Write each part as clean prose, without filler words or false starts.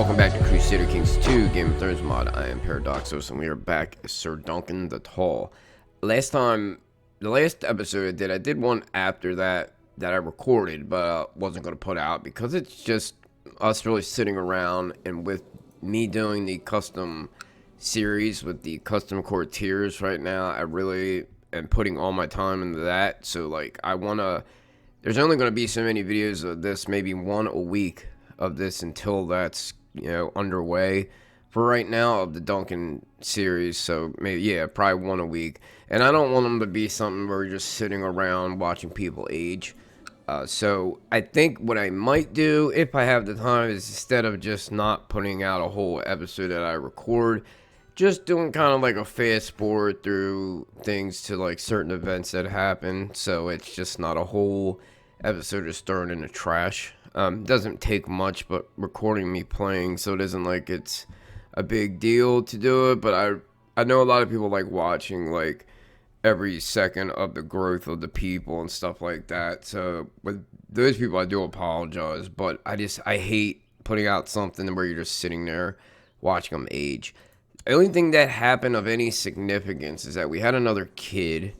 welcome back to Crusader Kings 2 Game of Thrones mod. I am Paradoxos, and we are back as Sir Duncan the Tall. The last episode I did one after that I recorded, but wasn't going to put out because it's just us really sitting around, and with me doing the custom series with the custom courtiers right now, I really am putting all my time into that. So, like, there's only going to be so many videos of this, maybe one a week of this until that's, underway for right now of the Duncan series. So maybe, probably one a week. And I don't want them to be something where you're just sitting around watching people age. So I think what I might do, if I have the time, is instead of just not putting out a whole episode that I record, just doing kind of like a fast forward through things to like certain events that happen. So it's just not a whole episode just thrown in the trash. Doesn't take much but recording me playing, so it isn't like it's a big deal to do it. But I know a lot of people like watching like every second of the growth of the people and stuff like that. So with those people, I do apologize, but I hate putting out something where you're just sitting there watching them age. The only thing that happened of any significance is that we had another kid.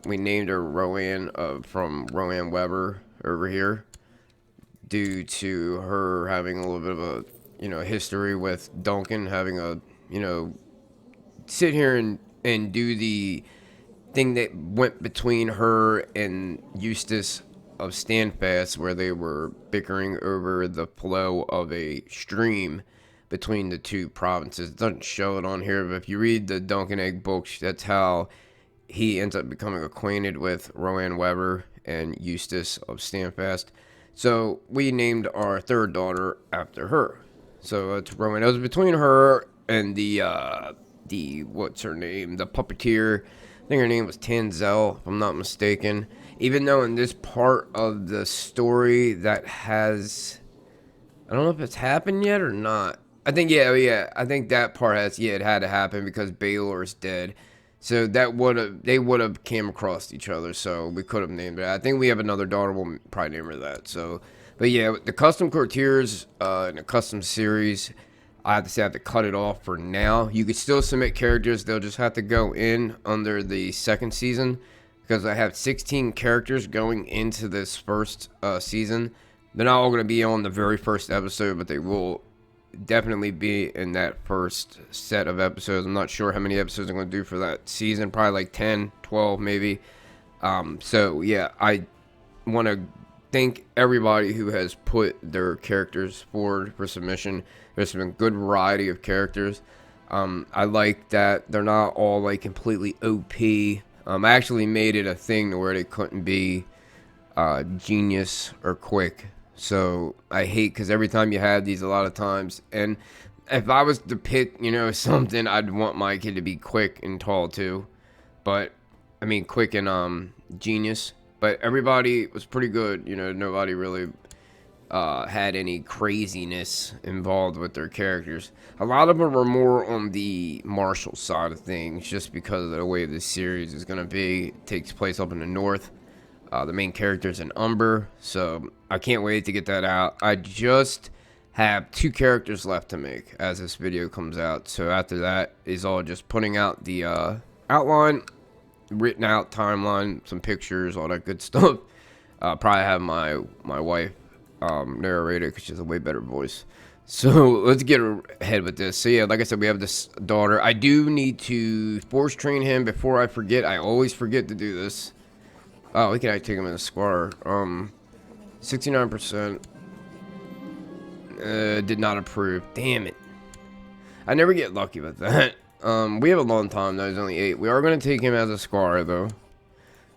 We named her Rowan from Rowan Weber over here, due to her having a little bit of a history with Duncan, having a sit here and do the thing that went between her and Eustace of Standfast, where they were bickering over the flow of a stream between the two provinces. It doesn't show it on here, but if you read the Duncan Egg books, that's how he ends up becoming acquainted with Rowan Weber and Eustace of Standfast. So we named our third daughter after her. So it's Rowan. It was between her and the what's her name? The puppeteer. I think her name was Tanzel, if I'm not mistaken. Even though in this part of the story that has, I don't know if it's happened yet or not. I think I think that part it had to happen because Baelor's dead. So they would have came across each other, so we could have named it. I think we have another daughter, we'll probably name her that. So, but yeah, the custom courtiers in the custom series, I have to cut it off for now. You could still submit characters, they'll just have to go in under the second season, because I have 16 characters going into this first season. They're not all going to be on the very first episode, but they will definitely be in that first set of episodes. I'm not sure how many episodes I'm going to do for that season, probably like 10, 12 maybe. So yeah, I want to thank everybody who has put their characters forward for submission. There's been a good variety of characters. I like that they're not all like completely OP. I actually made it a thing to where they couldn't be genius or quick. So I hate, because every time you have these, a lot of times, and if I was to pick, something, I'd want my kid to be quick and tall too. But I mean, quick and genius. But everybody was pretty good. Nobody really had any craziness involved with their characters. A lot of them were more on the martial side of things, just because of the way this series is going to be. It takes place up in the north. The main character's an Umber, so I can't wait to get that out. I just have 2 characters left to make as this video comes out. So after that is all just putting out the outline, written out timeline, some pictures, all that good stuff. Probably have my wife narrate it, because she has a way better voice. So let's get ahead with this. So yeah, like I said, we have this daughter. I do need to force train him before I forget. I always forget to do this. Oh, we can actually take him in a squire. 69%. Did not approve. Damn it. I never get lucky with that. We have a long time, though. He's only 8. We are going to take him as a squire, though.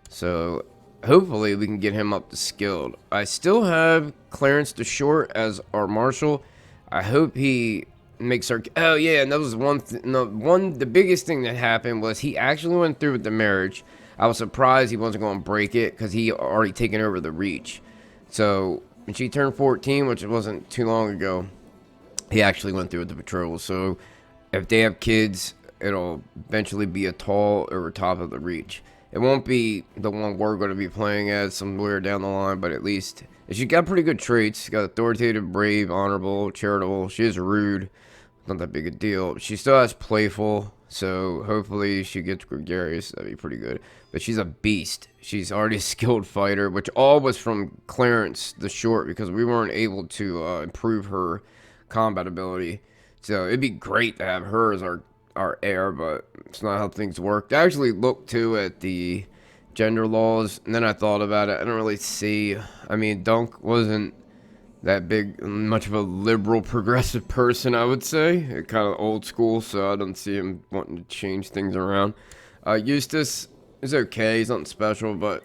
So, hopefully, we can get him up to skilled. I still have Clarence the Short as our marshal. I hope he makes our... Oh, yeah, and that was the biggest thing that happened was he actually went through with the marriage. I was surprised he wasn't going to break it, because he already taken over the reach. So, when she turned 14, which wasn't too long ago, he actually went through with the betrothal. So, if they have kids, it'll eventually be a tall over top of the reach. It won't be the one we're going to be playing as somewhere down the line, but at least And she's got pretty good traits. She's got authoritative, brave, honorable, charitable. She is rude. Not that big a deal. She still has playful, so hopefully she gets gregarious. That'd be pretty good. But she's a beast. She's already a skilled fighter, which all was from Clarence the Short because we weren't able to improve her combat ability. So it'd be great to have her as our heir, but it's not how things work. I actually looked too at the gender laws, and then I thought about it. I don't really see. I mean, Dunk wasn't that big, much of a liberal, progressive person, I would say. Kind of old school, so I don't see him wanting to change things around. Eustace is okay. He's nothing special, but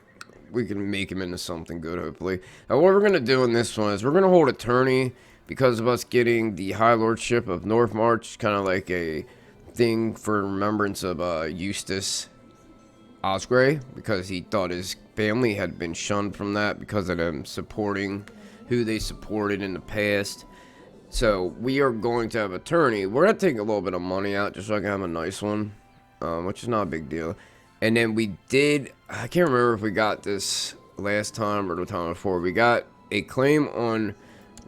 we can make him into something good, hopefully. What we're going to do in this one is we're going to hold a tourney because of us getting the High Lordship of North March, kind of like a thing for remembrance of Eustace Osgrey, because he thought his family had been shunned from that because of them supporting who they supported in the past. So we are going to have a tourney. We're going to take a little bit of money out just so I can have a nice one, which is not a big deal. And then we did, I can't remember if we got this last time or the time before, we got a claim on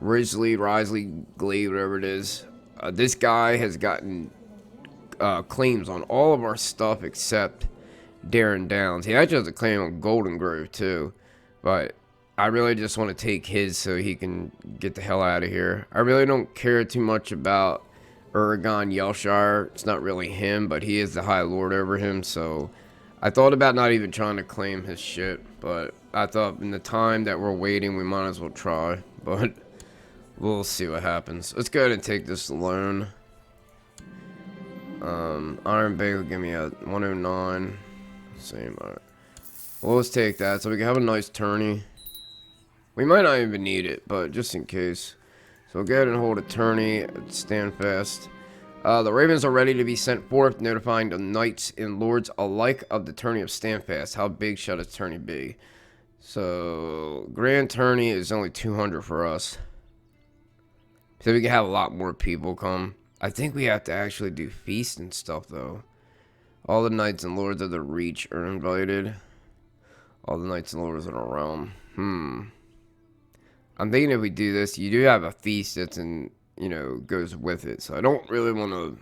Risley Glade, whatever it is. This guy has gotten claims on all of our stuff except Darren Downs. He actually has a claim on Golden Grove too, but I really just want to take his so he can get the hell out of here. I really don't care too much about Aegon Yellshire. It's not really him, but he is the High Lord over him, so I thought about not even trying to claim his shit, but I thought in the time that we're waiting, we might as well try, but we'll see what happens. Let's go ahead and take this loan. Iron Bay will give me a 109. Same. Alright. Well, let's take that so we can have a nice tourney. We might not even need it, but just in case. So we'll go ahead and hold a tourney at Standfast. The ravens are ready to be sent forth, notifying the knights and lords alike of the tourney of Standfast. How big shall this tourney be? So, grand tourney is only 200 for us. So we can have a lot more people come. I think we have to actually do feast and stuff, though. All the knights and lords of the Reach are invited. All the knights and lords of the realm. I'm thinking if we do this, you do have a feast that's in, goes with it. So I don't really want to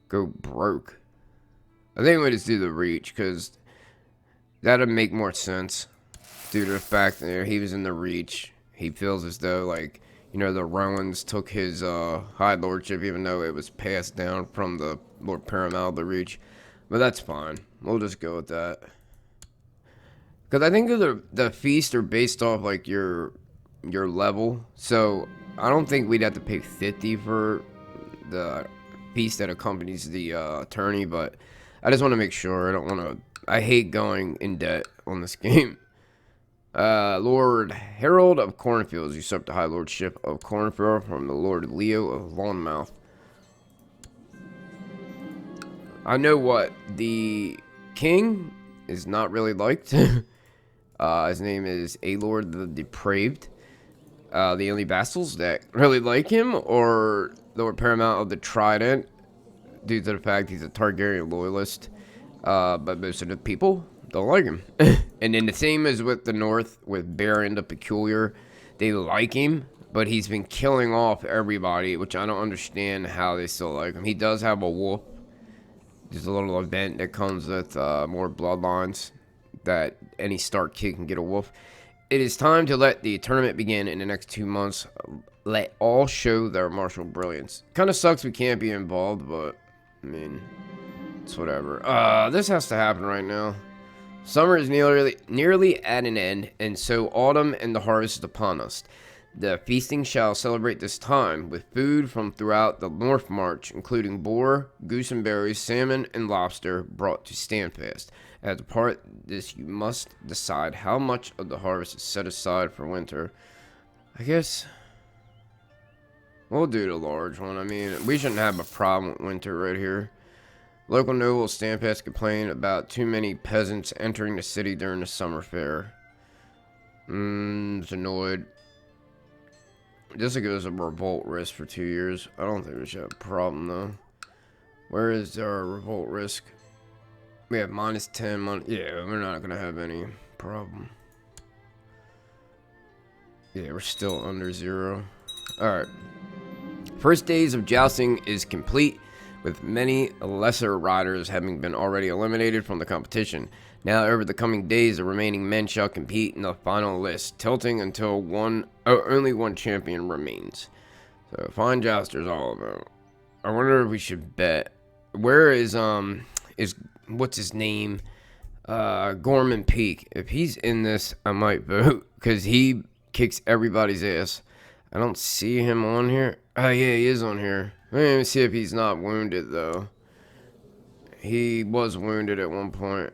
go broke. I think we just do the Reach, because that'll make more sense. Due to the fact that he was in the Reach. He feels as though, like, the Rowans took his High Lordship, even though it was passed down from the Lord Paramount of the Reach. But that's fine. We'll just go with that. Because I think the feasts are based off, like, your level. So I don't think we'd have to pay 50 for the feast that accompanies the tourney, but I just want to make sure. I hate going in debt on this game. Lord Harold of Cornfields usurped the High Lordship of Cornfield from the Lord Leo of Longmouth. I know what the king is not really liked. His name is Aelord the Depraved. The only vassals that really like him are Lord Paramount of the Trident, due to the fact he's a Targaryen loyalist. But most of the people don't like him. And then the same as with the North, with Baron the Peculiar. They like him, but he's been killing off everybody, which I don't understand how they still like him. He does have a wolf. There's a little event that comes with more bloodlines that any Stark kid can get a wolf. It is time to let the tournament begin in the next 2 months. Let all show their martial brilliance. Kind of sucks we can't be involved, but I mean, it's whatever. This has to happen right now. Summer is nearly at an end, and so autumn and the harvest is upon us. The feasting shall celebrate this time with food from throughout the North March, including boar, goose and berries, salmon, and lobster brought to Standfast. As a part of this, you must decide how much of the harvest is set aside for winter. I guess we'll do the large one. I mean, we shouldn't have a problem with winter right here. Local nobles Standfast complain about too many peasants entering the city during the summer fair. It's annoyed. This goes a revolt risk for 2 years. I don't think we should have a problem, though. Where is our revolt risk? We have -10. Yeah, we're not going to have any problem. Yeah, we're still under 0. Alright. First days of jousting is complete, with many lesser riders having been already eliminated from the competition. Now, over the coming days, the remaining men shall compete in the final list, tilting until only one champion remains. So, fine jousters all about. I wonder if we should bet. Where is what's his name? Gorman Peak. If he's in this, I might vote, because he kicks everybody's ass. I don't see him on here. Oh, yeah, he is on here. Let me see if he's not wounded, though. He was wounded at one point.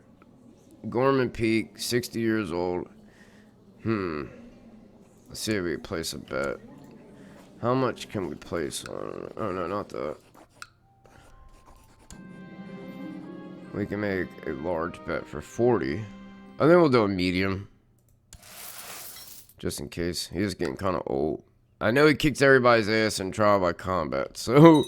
Gorman Peak, 60 years old. Let's see if we place a bet. How much can we place on it? Oh, no, not that. We can make a large bet for 40. I think we'll do a medium. Just in case. He is getting kind of old. I know he kicks everybody's ass in trial by combat, so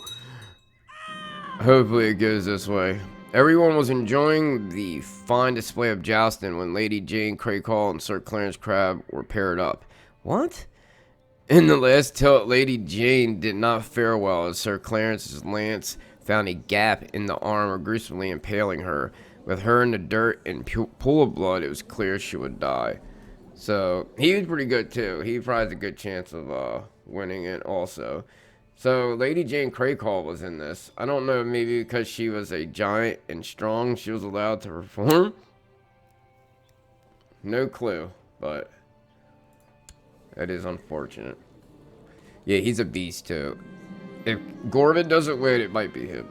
hopefully it goes this way. Everyone was enjoying the fine display of jousting when Lady Jane Craycall and Sir Clarence Crabb were paired up. What? In the last tilt, Lady Jane did not fare well as Sir Clarence's lance found a gap in the armor, gruesomely impaling her. With her in the dirt and pool of blood, it was clear she would die. So, he was pretty good too. He probably has a good chance of winning it also. So, Lady Jane Craycall was in this. I don't know, maybe because she was a giant and strong, she was allowed to perform? No clue, but that is unfortunate. Yeah, he's a beast too. If Gorman doesn't win, it might be him.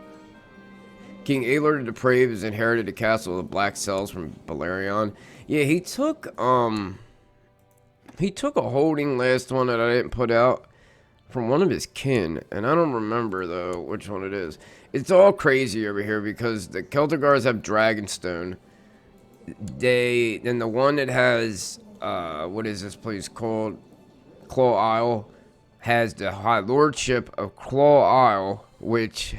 King Aegon the Depraved has inherited the castle of the Black Cells from Balerion. Yeah, he took a holding last one that I didn't put out from one of his kin, and I don't remember though which one it is. It's all crazy over here because the Celtigards have Dragonstone. Then the one that has what is this place called? Claw Isle has the High Lordship of Claw Isle, which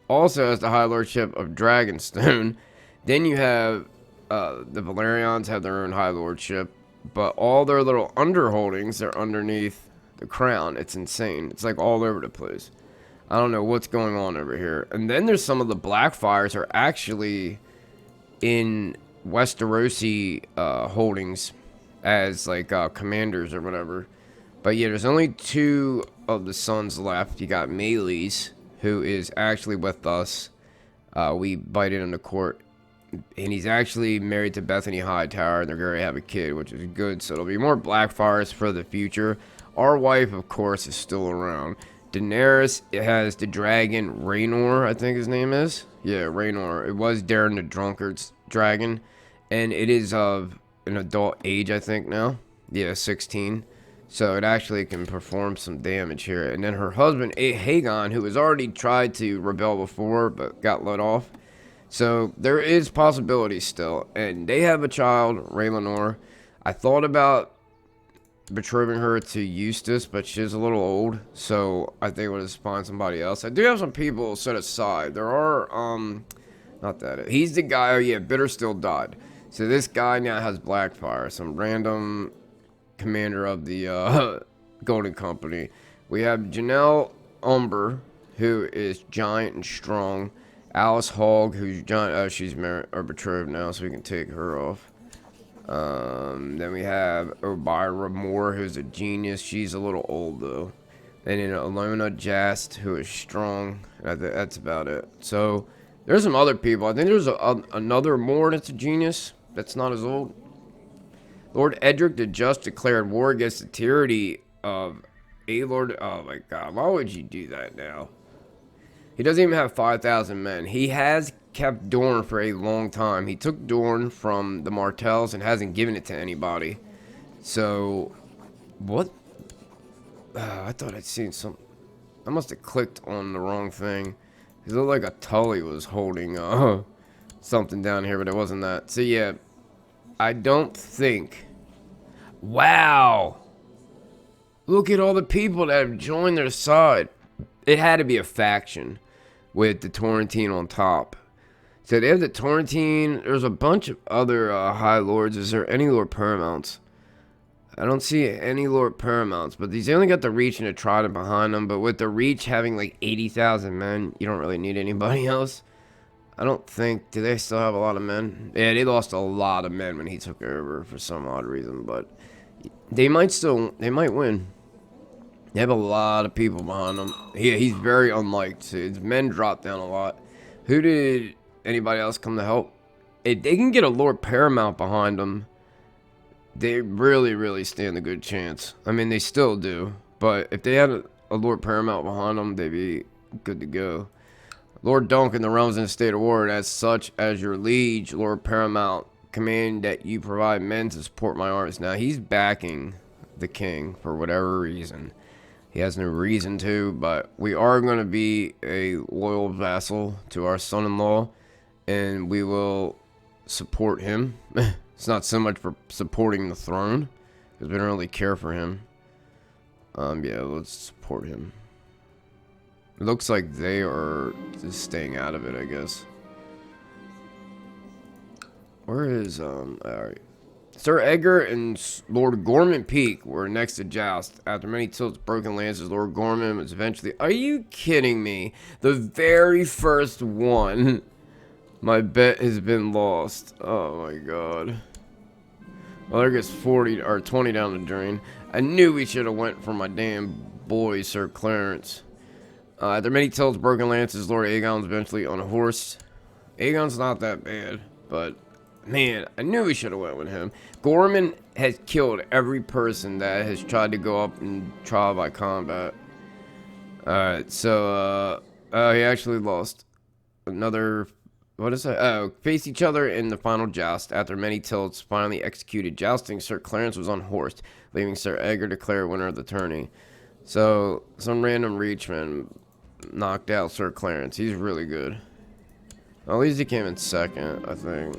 also has the High Lordship of Dragonstone. Then you have the Valerians have their own High Lordship, but all their little underholdings are underneath the crown. It's insane. It's like all over the place. I don't know what's going on over here. And then there's some of the Blackfires are actually in Westerosi holdings as like commanders or whatever. But yeah, there's only 2 of the sons left. You got Melees, who is actually with us. We invited him to court. And he's actually married to Bethany Hightower, and they're going to have a kid, which is good. So there'll be more Blackfires for the future. Our wife, of course, is still around. Daenerys, it has the dragon Rhaenor, I think his name is. Yeah, Rhaenor. It was Darren the Drunkard's dragon. And it is of an adult age, I think, now. Yeah, 16. So it actually can perform some damage here. And then her husband, Aegon, who has already tried to rebel before, but got let off. So there is possibility still. And they have a child, Rhaenor. I thought about betrothing her to Eustace, but she's a little old. So I think we'll just find somebody else. I do have some people set aside. There are, not that. He's the guy, oh yeah, Bitter still died. So this guy now has Blackfire. Some random commander of the Golden Company. We have Janelle Umber, who is giant and strong. Alice Hogg, who's giant. Oh, she's married or betrothed now, so we can take her off. Then we have Obira Moore, who's a genius. She's a little old though. And then Alona Jast, who is strong. That's about it. So there's some other people. I think there's another Moore that's a genius. That's not as old. Lord Edric the Just declared war against the tyranny of Lord. Oh my God, why would you do that now? He doesn't even have 5,000 men. He has kept Dorne for a long time. He took Dorne from the Martells and hasn't given it to anybody. So, what? I thought I'd seen some. I must have clicked on the wrong thing. It looked like a Tully was holding something down here, but it wasn't that. So yeah, I don't think. Wow! Look at all the people that have joined their side. It had to be a faction with the Torrentine on top. So they have the Torrentine. There's a bunch of other High Lords. Is there any Lord Paramounts? I don't see any Lord Paramounts, but these only got the Reach and a Trident behind them. But with the Reach having like 80,000 men, you don't really need anybody else. I don't think. Do they still have a lot of men? Yeah, they lost a lot of men when he took over for some odd reason, but they might win. They have a lot of people behind them. Yeah, he's very unliked. His men dropped down a lot. Who did anybody else come to help? If they can get a Lord Paramount behind them, they really, really stand a good chance. I mean, they still do. But if they had a Lord Paramount behind them, they'd be good to go. Lord Duncan, the realms in a state of war, and as such as your liege, Lord Paramount, command that you provide men to support my armies. Now, he's backing the king for whatever reason. He has no reason to, but we are going to be a loyal vassal to our son-in-law, and we will support him. It's not so much for supporting the throne, because we don't really care for him. Yeah, let's support him. It looks like they are just staying out of it, I guess. Where is, alright. Sir Edgar and Lord Gorman Peak were next to joust. After many tilts, broken lances, Lord Gorman was eventually... Are you kidding me? The very first one. My bet has been lost. Oh my god. Well, there goes 40 or 20 down the drain. I knew we should have went for my damn boy, Sir Clarence. After many tilts, broken lances, Lord Aegon's eventually on a horse. Aegon's not that bad, but man, I knew we should have went with him. Gorman has killed every person that has tried to go up in trial by combat. Alright, so, he actually lost. Another, what is that? Oh, face each other in the final joust. After many tilts, finally executed jousting, Sir Clarence was unhorsed, leaving Sir Edgar declared winner of the tourney. So, some random reachman knocked out Sir Clarence. He's really good. Well, at least he came in second, I think.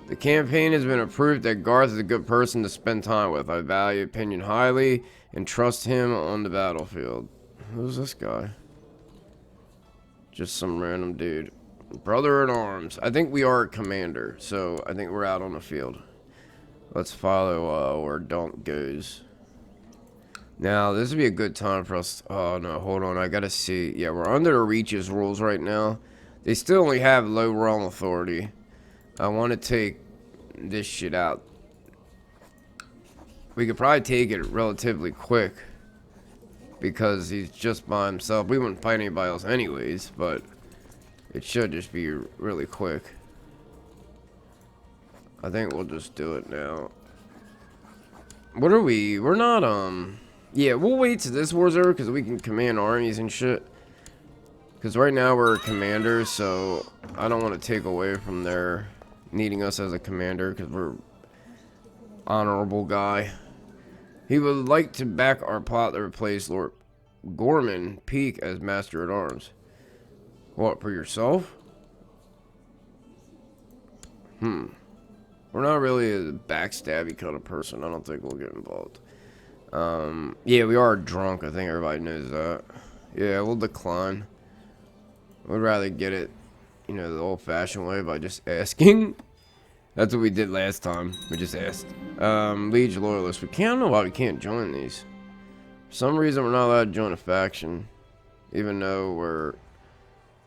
The campaign has been approved that Garth is a good person to spend time with. I value opinion highly and trust him on the battlefield. Who's this guy? Just some random dude. Brother at arms. I think we are a commander, so I think we're out on the field. Let's follow where Dunk goes. Now, this would be a good time for us. Oh, no, hold on. I gotta see. Yeah, we're under the Reach's rules right now. They still only have low realm authority. I want to take this shit out. We could probably take it relatively quick. Because he's just by himself. We wouldn't fight anybody else anyways, but it should just be really quick. I think we'll just do it now. What are we? We're not, yeah, we'll wait till this war's over because we can command armies and shit. Because right now we're a commander, so I don't want to take away from their needing us as a commander because we're honorable guy. He would like to back our plot to replace Lord Gorman Peak as Master at Arms. What, for yourself? We're not really a backstabby kind of person. I don't think we'll get involved. Yeah, we are drunk. I think everybody knows that. Yeah, we'll decline. We'd rather get it, you know, the old-fashioned way by just asking. That's what we did last time. We just asked. Liege Loyalists. I don't know why we can't join these. For some reason, we're not allowed to join a faction. Even though we're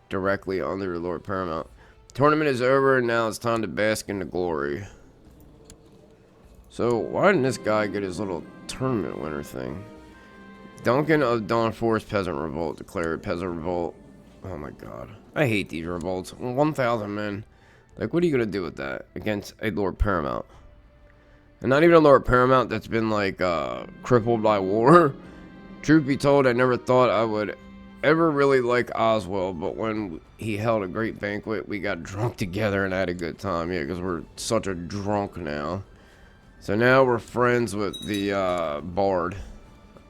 directly under Lord Paramount. Tournament is over, and now it's time to bask in the glory. So, why didn't this guy get his little tournament winner thing? Duncan of Dawnforest Peasant Revolt declared Peasant Revolt. Oh my god. I hate these revolts. 1,000 men. Like, what are you going to do with that against a Lord Paramount? And not even a Lord Paramount that's been, like, crippled by war. Truth be told, I never thought I would ever really like Oswald, but when he held a great banquet, we got drunk together and had a good time. Yeah, because we're such a drunk now. So now we're friends with the Bard,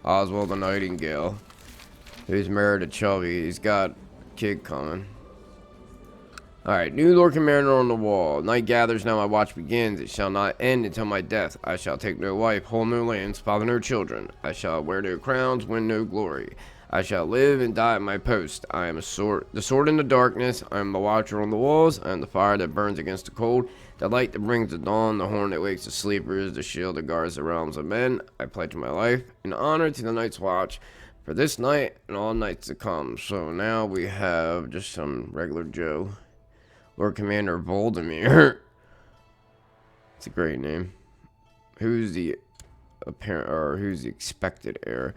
Oswald the Nightingale, who's married to Chubby. He's got a kid coming. Alright, new Lord Commander on the wall. Night gathers, now my watch begins. It shall not end until my death. I shall take no wife, hold no lands, father no children. I shall wear no crowns, win no glory. I shall live and die at my post. I am the sword in the darkness. I am the watcher on the walls. I am the fire that burns against the cold, the light that brings the dawn, the horn that wakes the sleepers, the shield that guards the realms of men. I pledge my life in honor to the Night's Watch for this night and all nights to come. So now we have just some regular Joe. Lord Commander Voldemir. It's a great name. Who's the apparent, or who's the expected heir?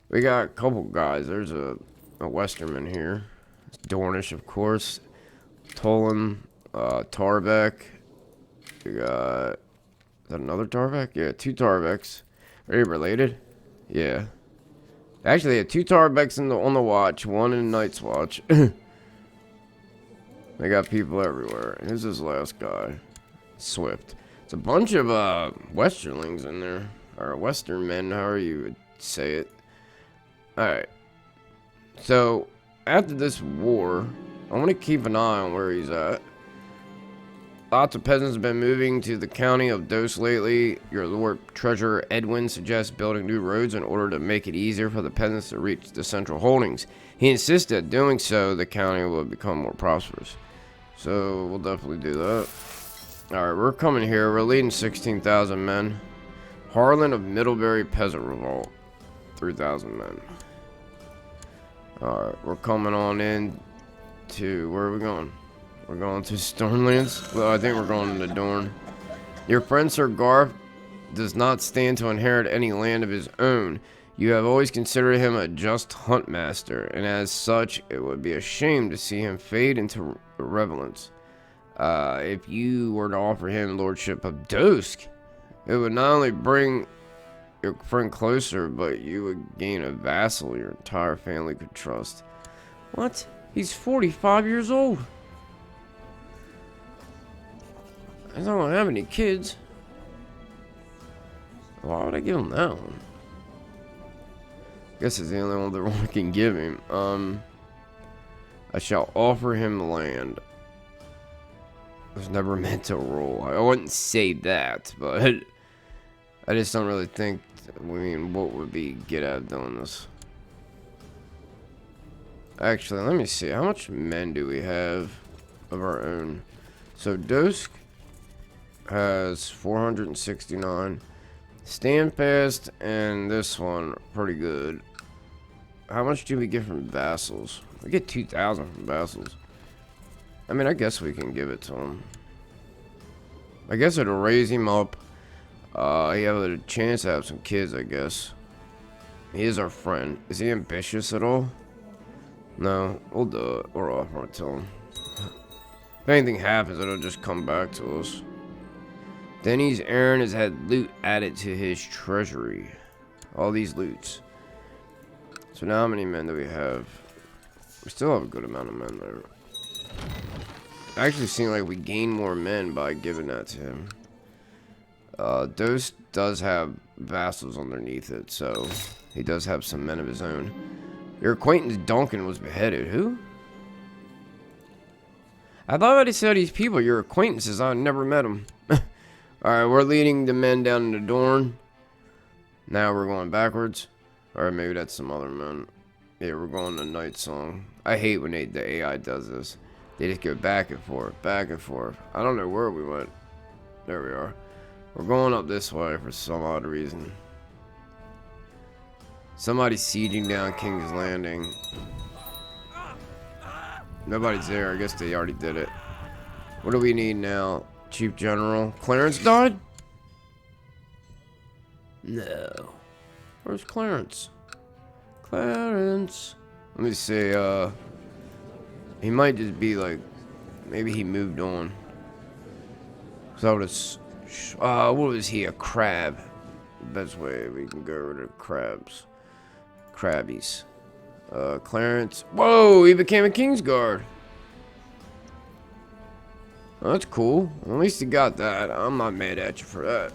We got a couple guys. There's a Westerman here. It's Dornish, of course. Tolan, Tarbeck. We got... Is that another Tarbeck? Yeah, 2 Tarbecks. Are they related? Yeah. Actually, yeah, 2 Tarbecks on the watch. 1 in the Night's Watch. They got people everywhere. Who's this last guy? Swift. It's a bunch of Westerlings in there. Or Western men, however you would say it. Alright. So, after this war, I want to keep an eye on where he's at. Lots of peasants have been moving to the county of Dos lately. Your Lord Treasurer Edwin suggests building new roads in order to make it easier for the peasants to reach the central holdings. He insists that doing so, the county will become more prosperous. So, we'll definitely do that. Alright, we're coming here. We're leading 16,000 men. Arlan of Middlebury Peasant Revolt. 3,000 men. Alright, we're coming on in to... Where are we going? We're going to Stormlands? Well, I think we're going into Dorne. Your friend Sir Garth does not stand to inherit any land of his own. You have always considered him a just huntmaster, and as such, it would be a shame to see him fade into irrelevance. If you were to offer him lordship of Dosk, it would not only bring your friend closer, but you would gain a vassal your entire family could trust. What? He's 45 years old. I don't have any kids. Why would I give him that one? I guess it's the only one that one can give him. I shall offer him land. It was never meant to roll. I wouldn't say that, but I just don't really think. I mean, what would be get out of doing this? Actually, let me see. How much men do we have of our own? So Dosk has 469. Standfast and this one pretty good. How much do we get from vassals? We get 2,000 from vassals. I mean, I guess we can give it to him. I guess it'll raise him up. He has a chance to have some kids, I guess. He is our friend. Is he ambitious at all? No, we'll do it. We'll offer it to him. If anything happens, it'll just come back to us. Denny's Aaron has had loot added to his treasury. All these loots. So now how many men do we have? We still have a good amount of men there. It actually seemed like we gained more men by giving that to him. Dos does have vassals underneath it, so he does have some men of his own. Your acquaintance Duncan was beheaded. Who? I thought I said these people, your acquaintances, I never met them. Alright, we're leading the men down into Dorne. Now we're going backwards. Or maybe that's some other men. Yeah, we're going to Night Song. I hate when the AI does this. They just go back and forth, back and forth. I don't know where we went. There we are. We're going up this way for some odd reason. Somebody's sieging down King's Landing. Nobody's there. I guess they already did it. What do we need now? Chief General. Clarence died? No. Where's Clarence? Clarence. Let me see. He might just be like, maybe he moved on. So what was he? A crab. The best way we can go rid of crabs. Crabbies. Clarence. Whoa, he became a Kingsguard. Well, that's cool. At least he got that. I'm not mad at you for that.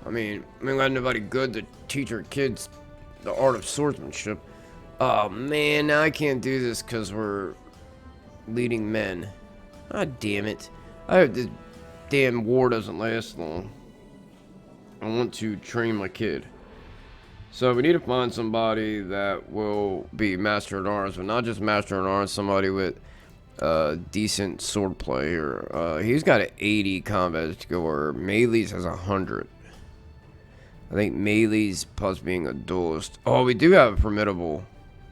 I mean, we got nobody good to teach our kids the art of swordsmanship. Oh man, now I can't do this because we're leading men. God damn it. I hope this damn war doesn't last long. I want to train my kid. So we need to find somebody that will be Master at Arms, but not just Master at Arms, somebody with decent swordplay here. He's got an 80 combat score. Melee's has 100. I think Melee's plus being a duelist. Oh, we do have a formidable.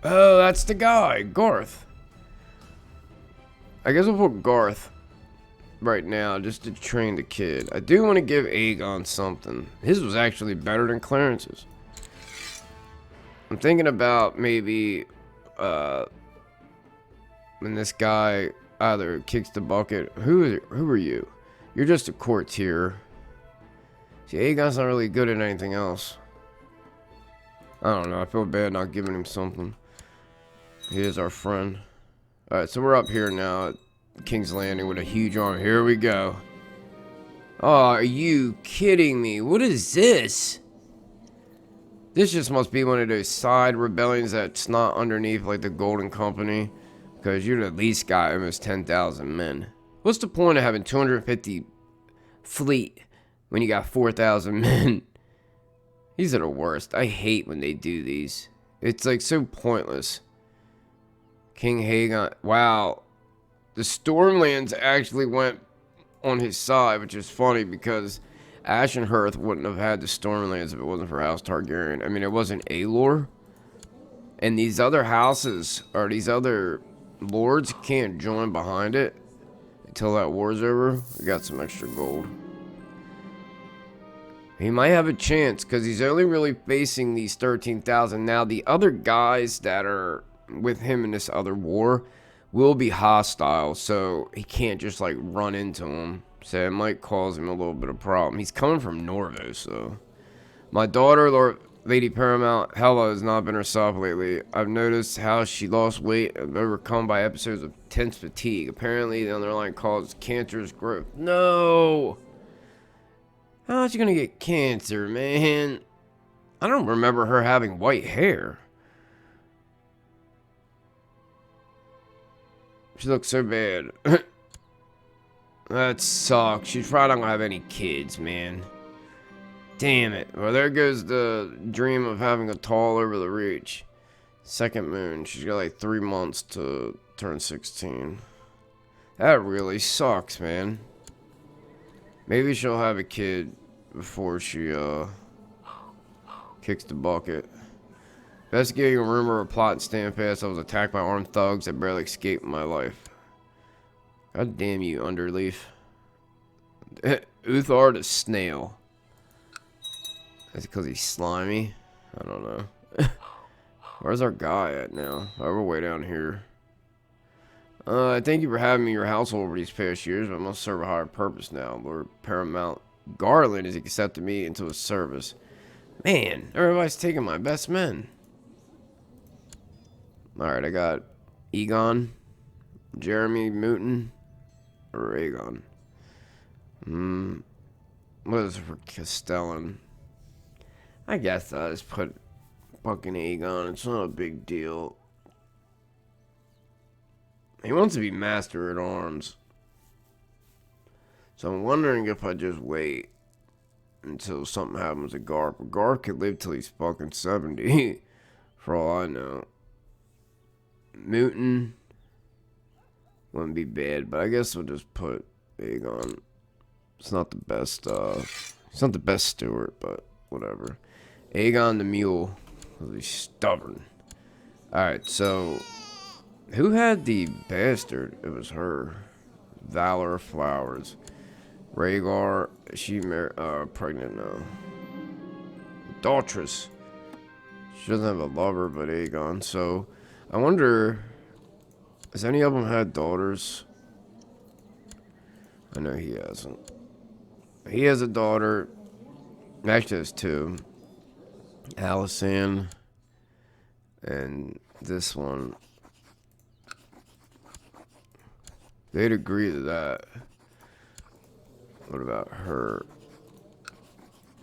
Oh, that's the guy, Garth. I guess we'll put Garth right now just to train the kid. I do want to give Aegon something. His was actually better than Clarence's. I'm thinking about maybe when this guy either kicks the bucket. Who are you? You're just a courtier. See, Aegon's not really good at anything else. I don't know. I feel bad not giving him something. He is our friend. Alright, so we're up here now at King's Landing with a huge army. Here we go. Oh, are you kidding me? What is this? This just must be one of those side rebellions that's not underneath like the Golden Company. Because you'd at least got almost 10,000 men. What's the point of having 250 fleet when you got 4,000 men? These are the worst. I hate when they do these. It's like so pointless. King Aegon. Wow. The Stormlands actually went on his side, which is funny because Ashenhearth wouldn't have had the Stormlands if it wasn't for House Targaryen. I mean, it wasn't Aelor. And these other houses, or these other lords, can't join behind it until that war's over. We got some extra gold. He might have a chance because he's only really facing these 13,000. Now, the other guys that are with him in this other war will be hostile, so he can't just like run into them. So it might cause him a little bit of problem. He's coming from Norvo, so. My daughter, Lady Paramount, Hela, has not been herself lately. I've noticed how she lost weight and overcome by episodes of tense fatigue. Apparently, the underlying cause is cancerous growth. No! How's she gonna get cancer, man? I don't remember her having white hair. She looks so bad. That sucks. She's probably not gonna have any kids, man. Damn it. Well, there goes the dream of having a tall over the reach. Second moon. She's got like 3 months to turn 16. That really sucks, man. Maybe she'll have a kid before she kicks the bucket. Investigating a rumor or plot in Standfast, I was attacked by armed thugs that barely escaped my life. God damn you, Underleaf. Uthar the snail. That's because he's slimy? I don't know. Where's our guy at now? Oh, we're way down here. I thank you for having me in your household over these past years, but I must serve a higher purpose now. Lord Paramount Garland has accepted me into his service. Man, everybody's taking my best men. Alright, I got Aegon, Jeremy Mooten, or Aegon. What is it for Castellan? I guess I'll just put fucking Aegon. It's not a big deal. He wants to be Master at Arms. So I'm wondering if I just wait until something happens to Garth. But Garth could live till he's fucking 70. For all I know. Mooten wouldn't be bad, but I guess we'll just put Aegon. It's not the best, it's not the best steward, but whatever. Aegon the Mule. He's stubborn. Alright, so who had the bastard? It was her. Valor Flowers. Rhaegar, she pregnant now. Daughters. She doesn't have a lover but Aegon, so I wonder, has any of them had daughters? I know he hasn't. He has a daughter. Actually, has two. Alysanne. And this one. They'd agree to that. What about her?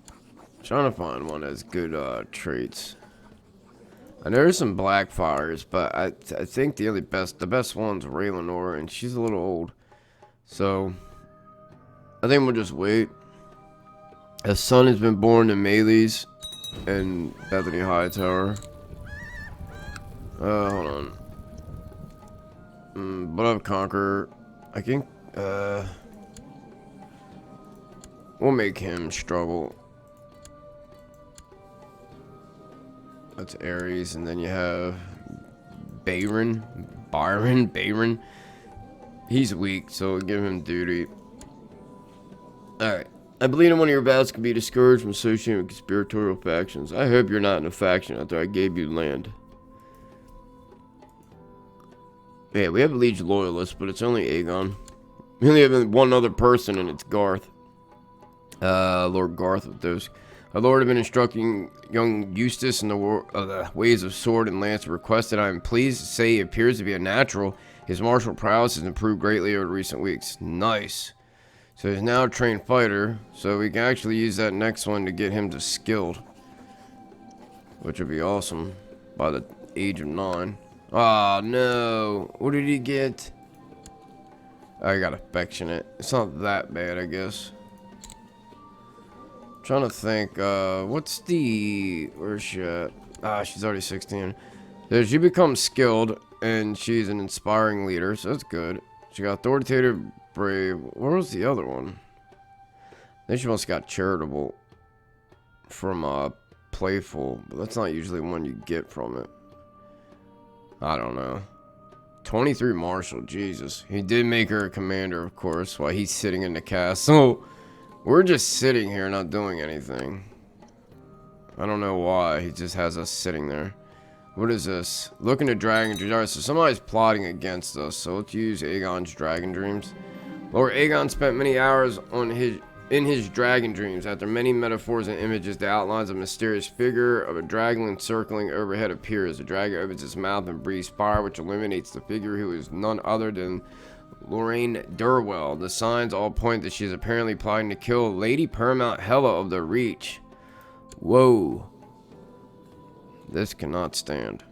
I'm trying to find one that has good traits. I know there's some Blackfires, but I think the best one's Rhaelynor, and she's a little old. So I think we'll just wait. A son has been born to Melees. and Bethany Hightower. Hold on. But I've Conqueror. I think, we'll make him struggle. That's Ares, and then you have Byron. He's weak, so give him duty. Alright. I believe in one of your vows can be discouraged from associating with conspiratorial factions. I hope you're not in a faction after I gave you land. Yeah, we have a liege loyalist, but it's only Aegon. We only have one other person, and it's Garth. Lord Garth with those. Our lord had been instructing young Eustace in the ways of sword and lance. Requested, I am pleased to say he appears to be a natural. His martial prowess has improved greatly over recent weeks. Nice. So he's now a trained fighter, so we can actually use that next one to get him to skilled. Which would be awesome. By the age of 9. Oh no. What did he get? I got affectionate. It's not that bad, I guess. Trying to think, what's the... Where's she at? Ah, she's already 16. So she becomes skilled, and she's an inspiring leader, so that's good. She got authoritative, brave. Where was the other one? I think she must got charitable from, playful, but that's not usually one you get from it. I don't know. 23 martial, Jesus. He did make her a commander, of course, while he's sitting in the castle. We're just sitting here not doing anything. I don't know why. He just has us sitting there. What is this? Looking to dragon dreams. Alright, so somebody's plotting against us. So let's use Aegon's dragon dreams. Lord Aegon spent many hours in his dragon dreams. After many metaphors and images, the outlines of a mysterious figure of a dragon circling overhead appears. The dragon opens its mouth and breathes fire, which illuminates the figure, who is none other than Lorraine Durwell. The signs all point that she is apparently plotting to kill Lady Paramount Hela of the Reach. Whoa. This cannot stand.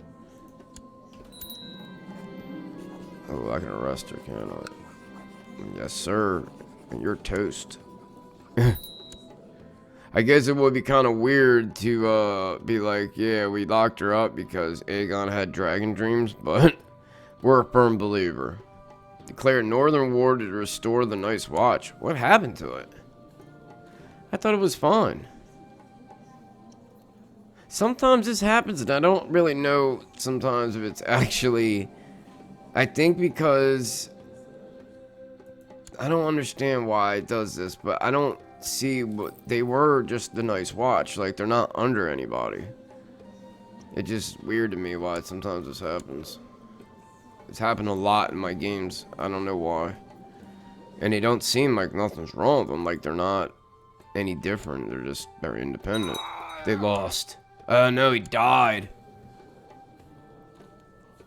Oh, I can arrest her, can't I? Yes, sir. And you're toast. I guess it would be kind of weird to be like, yeah, we locked her up because Aegon had dragon dreams, but we're a firm believer. Declare Northern War to restore the Night's Watch. What happened to it? I thought it was fine. Sometimes this happens and I don't really know sometimes if it's actually... I think because... I don't understand why it does this, but I don't see what... They were just the Night's Watch. Like, they're not under anybody. It's just weird to me why sometimes this happens. It's happened a lot in my games. I don't know why. And they don't seem like nothing's wrong with them. Like they're not any different. They're just very independent. They lost. No, he died.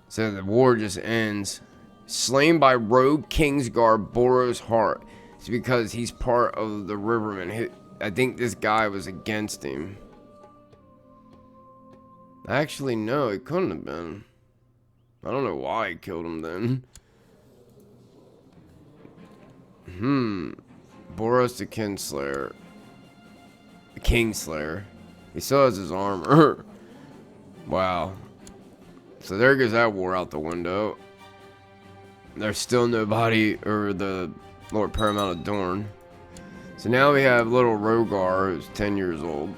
So the war just ends. Slain by rogue Kingsguard Boros Heart. It's because he's part of the Rivermen. I think this guy was against him. Actually, no, it couldn't have been. I don't know why he killed him then. Boros the Kinslayer. The Kingslayer. He still has his armor. Wow. So there goes that war out the window. There's still nobody, or the Lord Paramount of Dorne. So now we have little Rogar, who's 10 years old.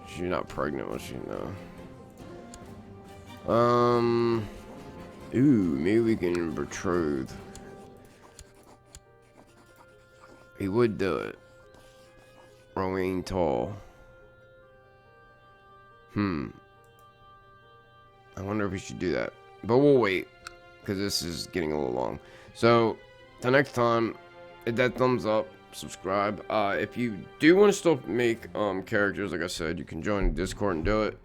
She's not pregnant, was she? No. Ooh, maybe we can betroth. He would do it. Rowan Tall. I wonder if we should do that. But we'll wait, because this is getting a little long. So, till next time, hit that thumbs up, subscribe. If you do want to still make characters, like I said, you can join Discord and do it.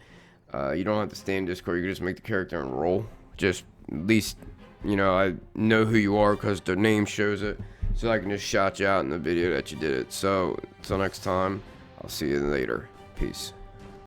You don't have to stay in Discord. You can just make the character and roll. Just at least, you know, I know who you are because the name shows it. So I can just shout you out in the video that you did it. So, until next time, I'll see you later. Peace.